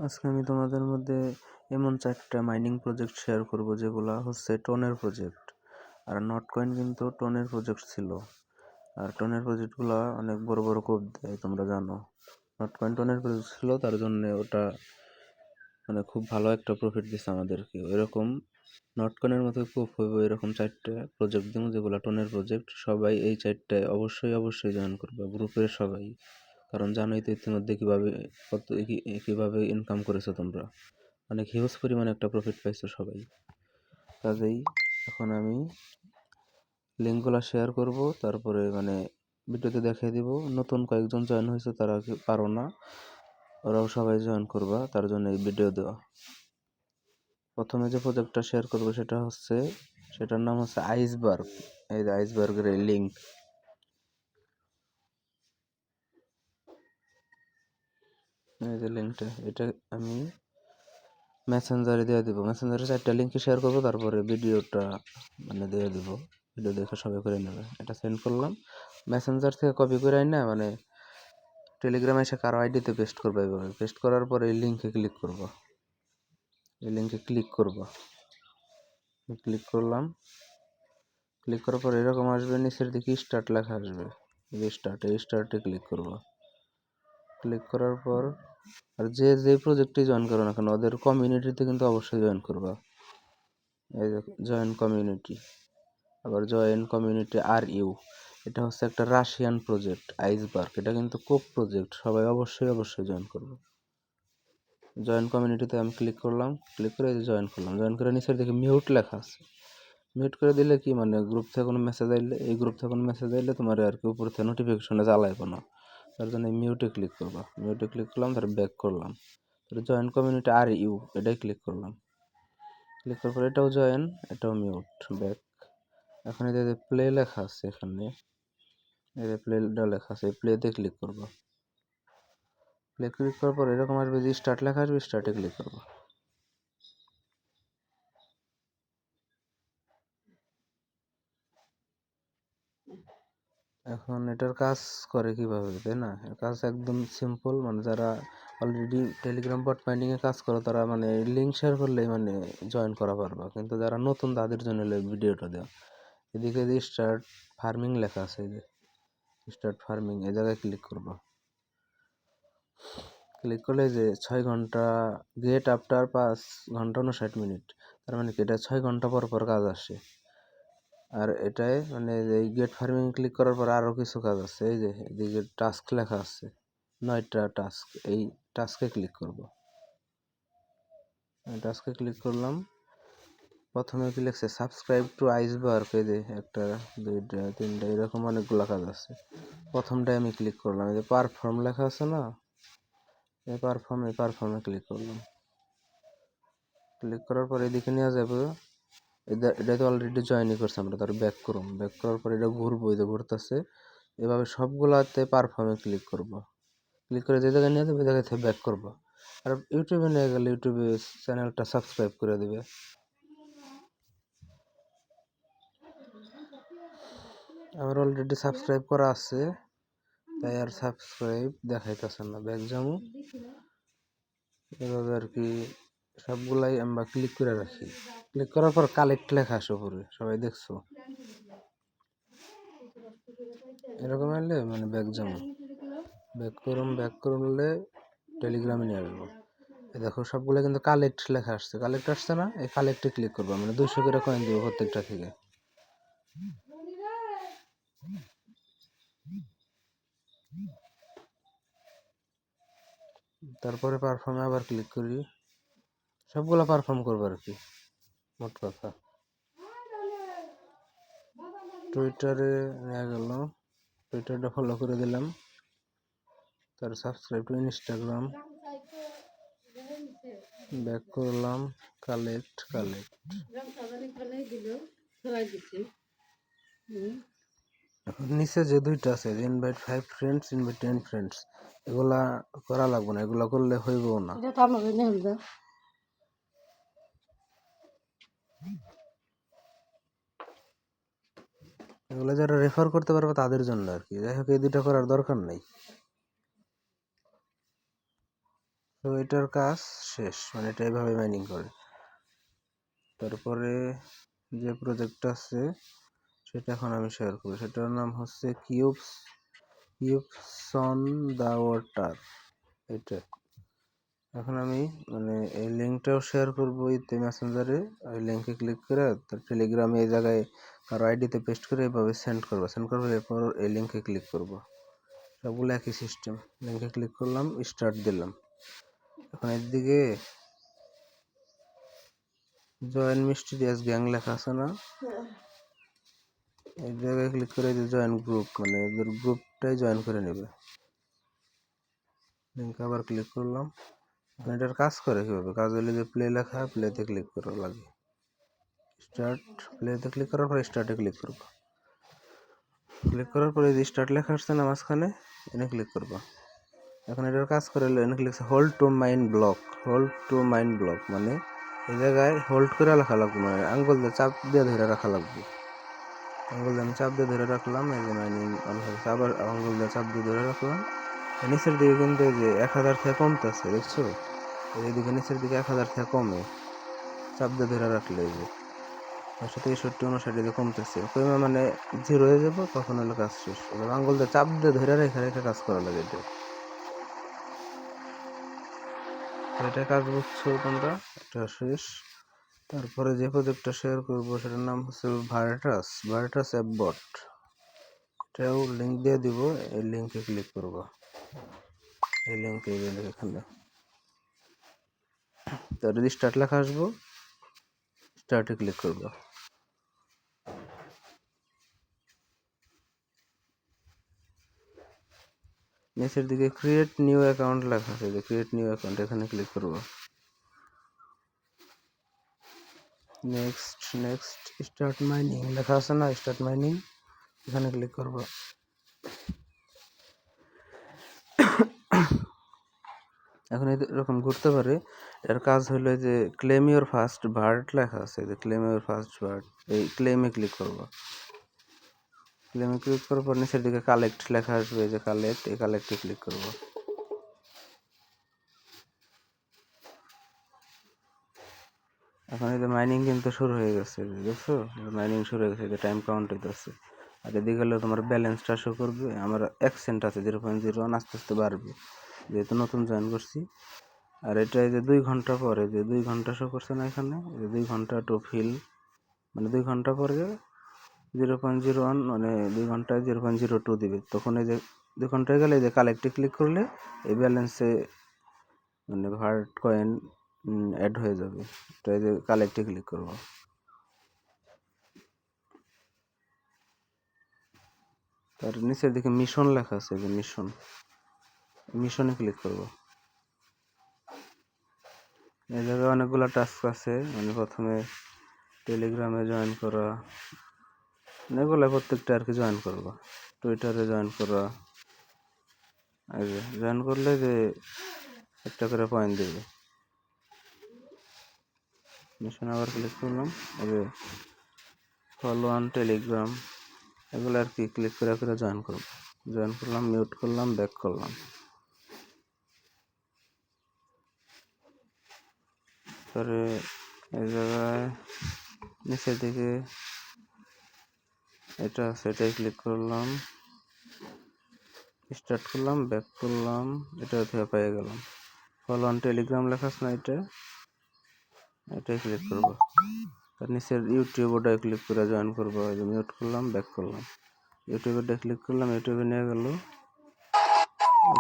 আজকে আমি তোমাদের মধ্যে এমন 4টা মাইনিং প্রজেক্ট শেয়ার করব যেগুলা হচ্ছে টনের প্রজেক্ট। আর নটকয়েন কিন্তু টনের প্রজেক্ট ছিল। আর টনের প্রজেক্টগুলো অনেক বড় বড় কোপ দেয়, তোমরা জানো। নটকয়েন টনের প্রজেক্ট ছিল, তার জন্য ওটা মানে খুব ভালো একটা প্রফিট দিচ্ছে আমাদেরকে। এরকম নটকয়েনের মতো কোপ হইব এরকম 4টা প্রজেক্ট দিব যেগুলো টনের প্রজেক্ট। সবাই এই 4টায় অবশ্যই অবশ্যই জয়েন করবে, গ্রুপের সবাই। কারণ জানোই তো ইতিমধ্যে কিভাবে ইনকাম করেছো তোমরা, অনেক হিউজ পরিমাণে একটা প্রফিট পাইছো সবাই। কাজেই এখন আমি লিঙ্কগুলো শেয়ার করব, তারপরে ভিডিওতে দেখিয়ে দিব। নতুন কয়েকজন জয়েন হয়েছে, তারা পারো না, ওরাও সবাই জয়েন করবা, তার জন্য এই ভিডিও দেওয়া। প্রথমে যে প্রজেক্টটা শেয়ার করবো সেটার নাম হচ্ছে আইসবার্গ। এই যে আইসবার্গের এই লিঙ্ক, এই যে লিঙ্কটা, এটা আমি মেসেঞ্জারে দিয়ে দিব। মেসেঞ্জারে 4টা লিঙ্কে শেয়ার করবো, তারপরে ভিডিওটা দিয়ে দিব। ভিডিও দেখে সবাই করে নেবে। এটা সেন্ড করলাম। মেসেঞ্জার থেকে কপি করে আইনা টেলিগ্রামে এসে কারো আইডিতে পেস্ট করবো। এইভাবে পেস্ট করার পর এই লিঙ্কে ক্লিক করবো। এই লিঙ্কে ক্লিক করবো, ক্লিক করলাম। ক্লিক করার পর এরকম আসবে, নিচের দিকে স্টার্ট লেখা আসবে। এই স্টার্টে ক্লিক করবো। ক্লিক করার পর আর যে প্রজেক্টে জয়েন করো না কেন, ওদের কমিউনিটিতে কিন্তু অবশ্যই জয়েন করবা। এই যে জয়েন কমিউনিটি, আবার জয়েন কমিউনিটি এটা হচ্ছে একটা রাশিয়ান প্রজেক্ট আইসবার্গ। এটা কিন্তু কোপ প্রজেক্ট, সবাই অবশ্যই অবশ্যই জয়েন করবে। জয়েন কমিউনিটিতে আমি ক্লিক করলাম। ক্লিক করে এই যে জয়েন করলাম। জয়েন করে নিচের দিকে মিউট লেখা আছে। মিউট করে দিলে কি গ্রুপ থেকে কোনো মেসেজ আইলে, এই গ্রুপ থেকে কোনো মেসেজ আইলে তোমার আর কি উপর থেকে নোটিফিকেশনে জ্বালাইবো না। তার জন্য মিউটে ক্লিক করবা। মিউটে ক্লিক করলাম, তারপর ব্যাক করলাম। জয়েন কমিউনিটি এটাই ক্লিক করলাম। ক্লিক করার পর এটাও জয়েন, এটাও মিউট, ব্যাক। এখন এই যে প্লে লেখা আছে, এখানে এই যে প্লেটা লেখা আছে, প্লেতে ক্লিক করবো। প্লে ক্লিক করার পর এরকম আসবে, যে স্টার্ট লেখা আসবে, স্টার্টে ক্লিক করবো। এখন এটার কাজ করে কিভাবে, তাই না? এর কাজ একদম সিম্পল। যারা অলরেডি টেলিগ্রাম বট মাইনিং এ কাজ করো, তারা লিঙ্ক শেয়ার করলেই জয়েন করা পারবা। কিন্তু যারা নতুন, তাদের জন্য ভিডিওটা দেওয়া। এদিকে যে স্টার্ট ফার্মিং লেখা আছে, এই যে স্টার্ট ফার্মিং, এই জায়গায় ক্লিক করবো। ক্লিক করলে যে 6 ঘন্টা গেট আফটার 5 ঘন্টা 59 মিনিট, তার কি এটা 6 ঘন্টা পর পর কাজ আসে। আর এটাই এই গেট ফার্মিং ক্লিক করার পর আরো কিছু কাজ আছে। এই যে এদিকে টাস্ক লেখা আছে, 9টা টাস্ক। এই টাস্কে ক্লিক করব। টাস্কে ক্লিক করলাম। প্রথমে কি লিখছে, সাবস্ক্রাইব টু আইসবার্গ। এই যে 1টা 2টা 3টা এরকম অনেকগুলো কাজ আছে। প্রথমটায় আমি ক্লিক করলাম, এই যে পারফর্ম লেখা আছে না, এই পারফর্মে ক্লিক করলাম। ক্লিক করার পর এদিকে নিয়ে যাবে। এটা তো অলরেডি জয়েনই করছে আমরা, তার ব্যাক করুন। ব্যাক করার পর এটা ঘুরবো, এই যে ঘুরতেছে। এভাবে সবগুলাতে পারফর্মে ক্লিক করব। ক্লিক করে যে জায়গায় নিয়ে যাবে, ওই জায়গায় থেকে ব্যাক করবো। আর ইউটিউবে নিয়ে গেলে ইউটিউবে চ্যানেলটা সাবস্ক্রাইব করে দেবে। আমার অলরেডি সাবস্ক্রাইব করা আছে, তাই আর সাবস্ক্রাইব দেখাইতেছে না। ব্যাক যাবো, এভাবে আর কি সবগুলাই আমরা ক্লিক করে রাখি। ক্লিক করার পর কালেক্ট লেখা আসে উপরে, সবাই দেখছো? এরকম হলে ব্যাক যাবো। ব্যাক করলে টেলিগ্রামে নিয়ে আসবো। দেখো সবগুলো কিন্তু কালেক্ট লেখা আসছে। কালেক্ট আসছে না, এই কালেক্টে ক্লিক করবো। 200 করে কয়েন দিব প্রত্যেকটা থেকে। তারপরে পারফর্মে আবার ক্লিক করি। সবগুলা পারফর্ম করবো আর কি, মোট কথা। টুইটারে নিয়ে গেল, টুইটারটা ফলো করে দিলাম। তার সাবস্ক্রাইব টু ইনস্টাগ্রাম, ব্যাক করলাম। কালেক্ট নিচে যে 2টা আছে, ইনভাইট 5 ফ্রেন্ডস, ইনভাইট 10 ফ্রেন্ডস, এগুলা করা লাগবে না। এগুলা করলে হইব না। এগুলো যারা রেফার করতে পারবে তাদের জন্য আর কি। যাই হোক, এই 2টা করার দরকার নেই। তো এটার কাজ শেষ, মানে এটা এইভাবে মাইনিং করে। তারপরে যে প্রজেক্টটা আছে সেটা এখন আমি শেয়ার করি, সেটার নাম হচ্ছে কিউবসন দা ওয়াটার। এটা এখন আমি মানে এই লিঙ্কটাও শেয়ার করবো ইতে মেসেঞ্জারে। ওই লিঙ্কে ক্লিক করে তার টেলিগ্রামে এই জায়গায় কারো আইডিতে পেস্ট করে এভাবে সেন্ড করবো এরপর এই লিঙ্কে ক্লিক করব। সবগুলো একই সিস্টেম। লিঙ্কে ক্লিক করলাম, স্টার্ট দিলাম। এখন এর দিকে জয়েন মিস্টিরিয়াস গ্যাং লেখা আছে না, এই জায়গায় ক্লিক করে যে জয়েন গ্রুপ, মানে এদের গ্রুপটাই জয়েন করে নেবে। লিঙ্কে আবার ক্লিক করলাম। এখন এটার কাজ করে কীভাবে, কাজ হলে যে প্লে লেখা, প্লেতে ক্লিক করা লাগে। স্টার্ট, প্লেতে ক্লিক করার পর স্টার্টে ক্লিক করব। ক্লিক করার পরে যে স্টার্ট লেখা আসছে না মাঝখানে, এনে ক্লিক করব। এখন এটার কাজ করে এনে click hold two mine block. Hold two mine block মানে এই জায়গায় হোল্ড করে রাখা লাগবে, মানে আঙ্গুল দিয়ে চাপ দিয়ে ধরে রাখা লাগবে। আঙ্গুল দিয়ে আমি চাপ দিয়ে ধরে রাখলাম, এই যে মাইনিং অন হয়েছে। আবার আঙ্গুল দিয়ে চাপ দিয়ে ধরে রাখলাম। নিচের দিকে কিন্তু এই যে 1000 থেকে কমতেছে, দেখছো? এইদিকে নিচের দিকে 1000 থেকে কমে, চাপ দিয়ে ধরে রাখলে এই যে 63 দিয়ে কমতেছে, কমে মানে 0 হয়ে যাবো, তখন হলো কাজ শেষ। এবার আঙ্গুল দিয়ে চাপ দিয়ে ধরে রেখে রেখে কাজ করা লাগে। এটা কাজ বুঝছো তোমরা? এটা শেষ। তারপরে যে প্রজেক্টটা শেয়ার করবো সেটার নাম হচ্ছে ভার্টাস অ্যাপ বট। এটাও লিঙ্ক দিয়ে দিব, এই লিঙ্কে ক্লিক করবো। এই লিঙ্কে এখানে তার যদি স্টার্ট লেখা আসবো, স্টার্টে ক্লিক করবো। নিচের দিকে ক্রিয়েট নিউ অ্যাকাউন্ট লেখা আছে, যে ক্রিয়েট নিউ অ্যাকাউন্ট, এখানে ক্লিক করবো। নেক্সট স্টার্ট মাইনিং লেখা আছে না, স্টার্ট মাইনিং, এখানে ক্লিক করবো। এখন এরকম ঘুরতে পারে। এর কাজ হলো যে ক্লেম ইউর ফার্স্ট ভার্ট লেখা আছে, যে ক্লেম ইউর ফার্স্ট ভার্ট, এই ক্লেমে ক্লিক করবো। ক্লেমে ক্লিক করার পর নিচের দিকে কালেক্ট লেখা আসবে, যে কালেক্ট, এই কালেক্টে ক্লিক করবো। এখন এই যে মাইনিং কিন্তু শুরু হয়ে গেছে, দেখছো? মাইনিং শুরু হয়ে গেছে, যে টাইম কাউন্ট হইতেছে। আর এদিকে হলে তোমার ব্যালেন্সটা শো করবে। আমার 1 সেন্ট আছে, 0.01, আস্তে আস্তে বাড়বে যেহেতু নতুন জয়েন করছি। আর এটা এই যে 2 ঘন্টা পরে, যে 2 ঘন্টা শো করছে না এখানে, যে 2 ঘন্টা টু ফিল, মানে 2 ঘন্টা পরে 0.01, মানে 2 ঘন্টায় 0.02 দিবে। তখন এই যে 2 ঘন্টায় গেলে এই যে কালেক্টে ক্লিক করলে এই ব্যালেন্সে মানে ভার্ট কয়েন অ্যাড হয়ে যাবে। তো এই যে কালেক্টে ক্লিক করবো। তার নিচের দিকে মিশন লেখা আছে, যে মিশনে ক্লিক করব। এই জায়গায় অনেকগুলো টাস্ক আছে, মানে প্রথমে টেলিগ্রামে জয়েন করা, এগুলো প্রত্যেকটা আর কি জয়েন করবো। টুইটারে জয়েন করা, এই যে জয়েন করলে যে একটা করে পয়েন্ট দেবে। মিশন আবার ক্লিক করলাম, এই যে ফলো অন টেলিগ্রাম, এগুলো আর কি ক্লিক করে করে জয়েন করলাম, মিউট করলাম, ব্যাক করলাম। পরে এই জায়গায় নিচের দিকে এটা আছে, এটাই ক্লিক করলাম, স্টার্ট করলাম, ব্যাক করলাম, এটা থেকে পেয়ে গেলাম। ফলো অন টেলিগ্রাম লেখা আছে না, এটাই ক্লিক করবো। তার নিচের ইউটিউব, ওটাই ক্লিক করে জয়েন করবো। মিউট করলাম, ব্যাক করলাম, ইউটিউবে ক্লিক করলাম, ইউটিউবে নিয়ে গেল।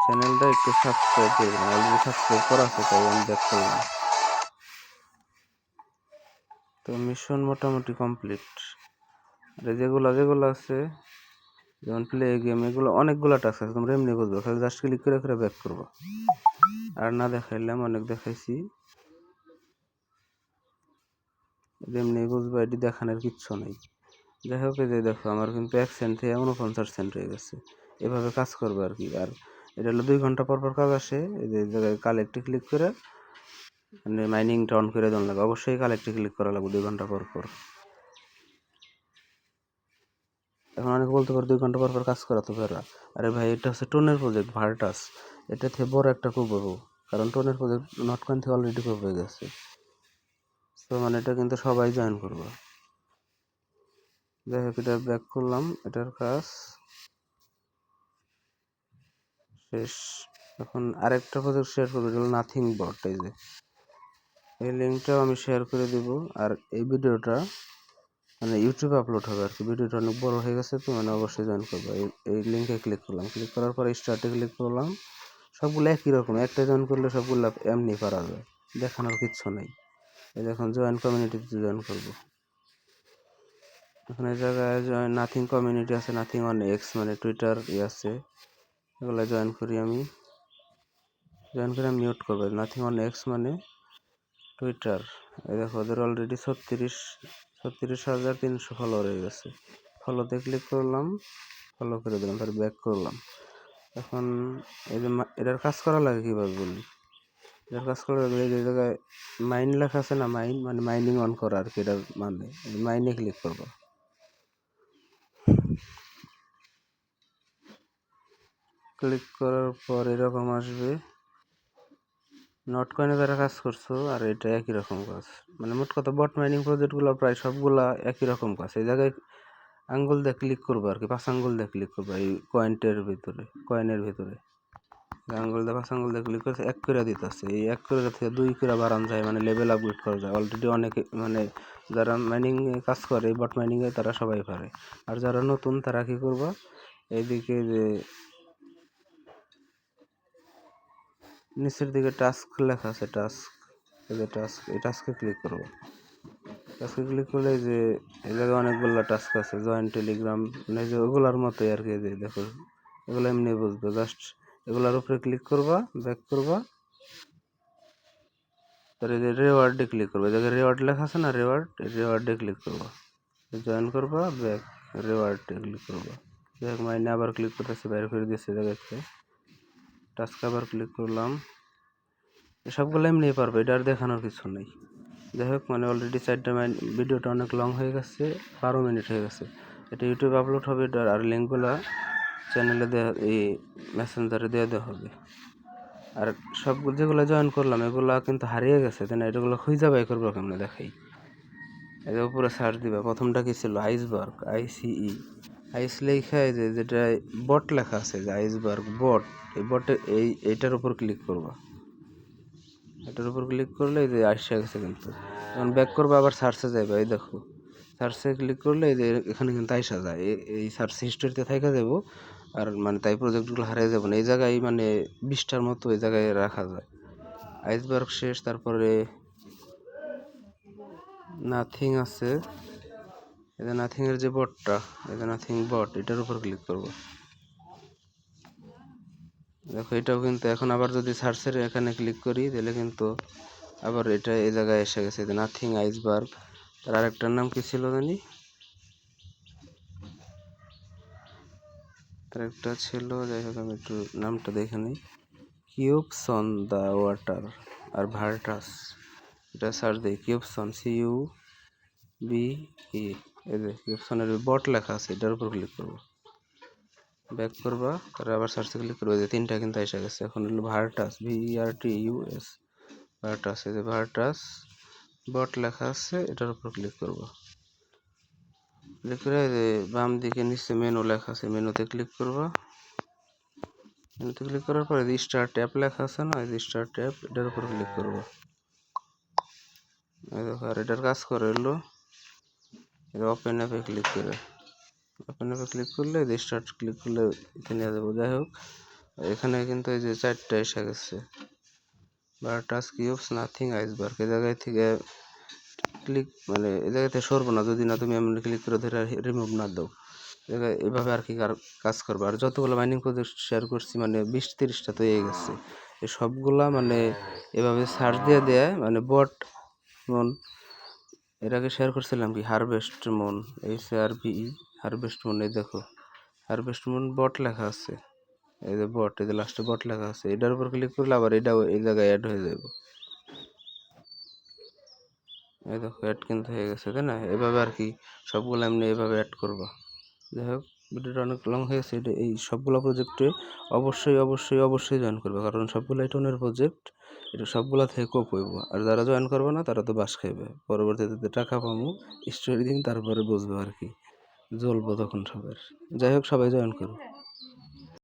চ্যানেলটা একটু সাবস্ক্রাইব করবেন, অলরেডি সাবস্ক্রাইব করা আছে, তাই আমি ব্যাক করলাম। তো মিশন মোটামুটি কমপ্লিট। আর যেগুলো আছে যেমন প্লে গেম, এগুলো অনেকগুলো টাস্ক আছে, তোমরা এমনি বুঝবো, খালি জাস্ট ক্লিক করে করে ব্যাক করবো। আর না দেখাইলাম, অনেক দেখাইছি, এমনি বুঝবো, এটি দেখানোর কিচ্ছু নেই। যাই হোক, এই যে দেখো আমার কিন্তু 1 সেন্ট থেকে 49 সেন্ট হয়ে গেছে। এভাবে কাজ করবে আর কি। আর এটা হলো 2 ঘন্টা পর পর কাজ আসে। এই যে জায়গায় কালেক্টে ক্লিক করে মানে মাইনিংটা অন করে দেওয়া লাগে, অবশ্যই কালেক্টে ক্লিক করা লাগবে 2 ঘন্টা পর পর। এখন অনেকে বলতে পারে 2 ঘন্টা পর কাজ করা তো ফেরা। আরে ভাই, এটা হচ্ছে টোনের প্রজেক্ট ভার্টাস, এটা থেকে বড় একটা করবো। কারণ টোনের প্রজেক্ট নটকয়েন থেকে অলরেডি কপি হয়ে গেছে। তো মানে এটা কিন্তু সবাই জয়েন করবো। যাই হোক, এটা ব্যাক করলাম, এটার কাজ শেষ। এখন আরেকটা প্রজেক্ট শেয়ার করবো, যেগুলো নাথিং বট। এই যে এই লিঙ্কটাও আমি শেয়ার করে দিব। আর এই ভিডিওটা মানে ইউটিউবে আপলোড হবে আর কি। ভিডিওটা অনেক বড় হয়ে গেছে, তো মানে অবশ্যই জয়েন করবো। এই লিঙ্কে ক্লিক করলাম, ক্লিক করার পরে স্টার্টে ক্লিক করলাম। সবগুলো একই রকম, একটা জয়েন করলে সবগুলো এমনি পারা যায়, দেখানোর কিচ্ছু নেই। এই দেখুন জয়েন কমিউনিটিতে জয়েন করবো। এখন এই জায়গায় জয়েন নাথিং কমিউনিটি আছে, নাথিং অন এক্স মানে টুইটার আছে, এগুলো জয়েন করে আমি মিউট করবো। নাথিং অন এক্স মানে টুইটার। এই দেখো ওদের অলরেডি 36,300 ফলোয়ার হয়ে গেছে। ফলোতে ক্লিক করলাম, ফলো করে দিলাম, তারপর ব্যাক করলাম। এখন এই যে এটার কাজ করা লাগে কীভাবে বলি। এটার কাজ করা লাগে, এই জায়গায় মাইন লেখা আছে না, মাইন মানে মাইনিং অন করা আর কি। এটার মানে মাইনে ক্লিক করবো। ক্লিক করার পর এরকম আসবে, নটকয়েনে যারা কাজ করছো আর এটা একই রকম কাজ। মানে মোট কথা বট মাইনিং প্রজেক্টগুলো প্রায় সবগুলা একই রকম কাজ। এই জায়গায় আঙ্গুল দিয়ে ক্লিক করবো আর কি, 5 আঙ্গুল দিয়ে ক্লিক করবো এই কয়েনের ভিতরে আঙ্গুল দিয়ে 5 আঙ্গুল দিয়ে ক্লিক করছে, 1 করে দিতেছে। এই 1 করে থেকে 2 করে বাড়ানো যায়, মানে লেভেল আপগ্রেড করা যায়। অলরেডি অনেকে মানে যারা মাইনিং কাজ করে বট মাইনিংয়ে তারা সবাই পারে। আর যারা নতুন তারা কি করবো, এইদিকে যে নিচের দিকে টাস্ক লেখা আছে, এই টাস্কে ক্লিক করবো। টাস্কে ক্লিক করলে যে এই জায়গায় অনেকগুলো টাস্ক আছে, জয়েন টেলিগ্রাম, মানে যে ওগুলার মতোই আর কি। যে দেখো এগুলো এমনি বুঝবে, জাস্ট এগুলার উপরে ক্লিক করবা, ব্যাক করবা, তারপরে যে রেওয়ার্ডে ক্লিক করবা। এই জায়গায় রেওয়ার্ড লেখা আছে না, রেওয়ার্ডে ক্লিক করবা, জয়েন করবা, ব্যাক, রেওয়ার্ডে ক্লিক করবা। দেখ মাইনে আবার ক্লিক করতেছে, বাইরে করে দিয়েছে জায়গাতে। টাস্ক আবার ক্লিক করলাম, সবগুলো এমনি পারবে, এটা আর দেখানোর কিছু নেই। যাই হোক, মানে অলরেডি 4টা ভিডিওটা অনেক লং হয়ে গেছে, 12 মিনিট হয়ে গেছে। এটা ইউটিউবে আপলোড হবে, এটা আর লিঙ্কগুলো চ্যানেলে দেওয়া, এই মেসেঞ্জারে দেওয়া হবে। আর সবগুলো যেগুলো জয়েন করলাম এগুলো কিন্তু হারিয়ে গেছে, তাই না? এটাগুলো খুঁজে বাই করবো কেমনে দেখাই। এর উপরে সার্চ দিবা, প্রথমটা কি ছিল, আইসবার্গ, আইস লেখা, এই যে যেটা বট লেখা আছে, যে আইসবার্গ বট, এই বটে এইটার উপর ক্লিক করবা। এটার উপর ক্লিক করলে এই যে আসে গেছে, কিন্তু যখন ব্যাক করবো আবার সার্চে যাবে। এই দেখো সার্চে ক্লিক করলে এই যে এখানে কিন্তু আইসা যায়, এই সার্চ হিস্টোরিতে থাকা যাবো। আর মানে তাই প্রজেক্টগুলো হারিয়ে যাবো না। এই জায়গায় মানে 20টার মতো এই জায়গায় রাখা যায়। আইসবার্গ শেষ, তারপরে নাথিং আছে, এই যে নাথিং এর যে বটটা, এই যে নাথিং বট, এটার উপর ক্লিক করবো। দেখো এটাও কিন্তু এখন আবার যদি সার্চের এখানে ক্লিক করি তাহলে কিন্তু আবার এটা এই জায়গায় এসে গেছে, যে নাথিং আইসবার্গ। তার আরেকটার নাম কি ছিল জানি, তার একটা ছিল, যাই হোক আমি একটু নামটা দেখে নিই। কিউবস অন দ্য ওয়াটার আর ভার্টাস, এটা সার্চ দিই, কিউবসন, CUBE, এই যে কিউবসনের বট লেখা আছে, এটার উপর ক্লিক করবো, ব্যাক করবা, তারপরে আবার সার্চে ক্লিক করবো। যে 3টা কিন্তু এসে গেছে। এখন হলো ভার্টাস, VERTUS, ভার্টাস, এই যে ভার্টাস বট লেখা আছে, এটার উপর ক্লিক করবো। ক্লিক করে যে বাম দিকে নিচে মেনু লেখা আছে, মেনুতে ক্লিক করবা। মেনুতে ক্লিক করার পরে যে স্টার ট্যাপ লেখা আছে না, এই যে স্টার ট্যাপ, এটার উপর ক্লিক করবো। এই দেখো, আর এটার কাজ করে হলো ওপেন অ্যাপে ক্লিক করে, ওপেন অ্যাপে ক্লিক করলে যে স্টার্ট ক্লিক করলে এখানে নিয়ে যাবো। যাই হোক, এখানে কিন্তু এই যে 4টা এসে গেছে, ভার্টাস, কিউবস, নাথিং, আইসবার্গ। এই জায়গায় থেকে ক্লিক মানে এই জায়গা থেকে সরবো না, যদি না তুমি এমনি ক্লিক করে ধরে রিমুভ না দাও। এভাবে আর কি কাজ করবো। আর যতগুলো মাইনিং প্রজেক্ট শেয়ার করছি মানে 20-30টা তো হয়ে গেছে। এই সবগুলা মানে এভাবে সার্চ দিয়ে দেয়, মানে বট মন। এর আগে শেয়ার করছিলাম কি harvest moon, HRVE, harvest moon. এই দেখো হারভেস্ট মুন বট লেখা আছে, এই যে বট, এই যে লাস্টে বট লেখা আছে, এটার উপর ক্লিক করলে আবার এটাও এই জায়গায় অ্যাড হয়ে যাবে। এই দেখো অ্যাড কিন্তু হয়ে গেছে, তাই না? এভাবে আর কি সবগুলো এমনি এভাবে অ্যাড করবো। যাই হোক, ভিডিওটা অনেক লং হয়েছে। এটা এই সবগুলো প্রজেক্টে অবশ্যই অবশ্যই অবশ্যই জয়েন করবে, কারণ সবগুলো টোনের প্রজেক্ট, এটা সবগুলা থেকে কোপ হইব। আর যারা জয়েন করবে না তারা তো বাস খাইবে, পরবর্তীতে টাকা পাবো স্টোরি দিন, তারপরে বুঝবো আর কি, জ্বলবো তখন সবার। যাই হোক, সবাই জয়েন করো।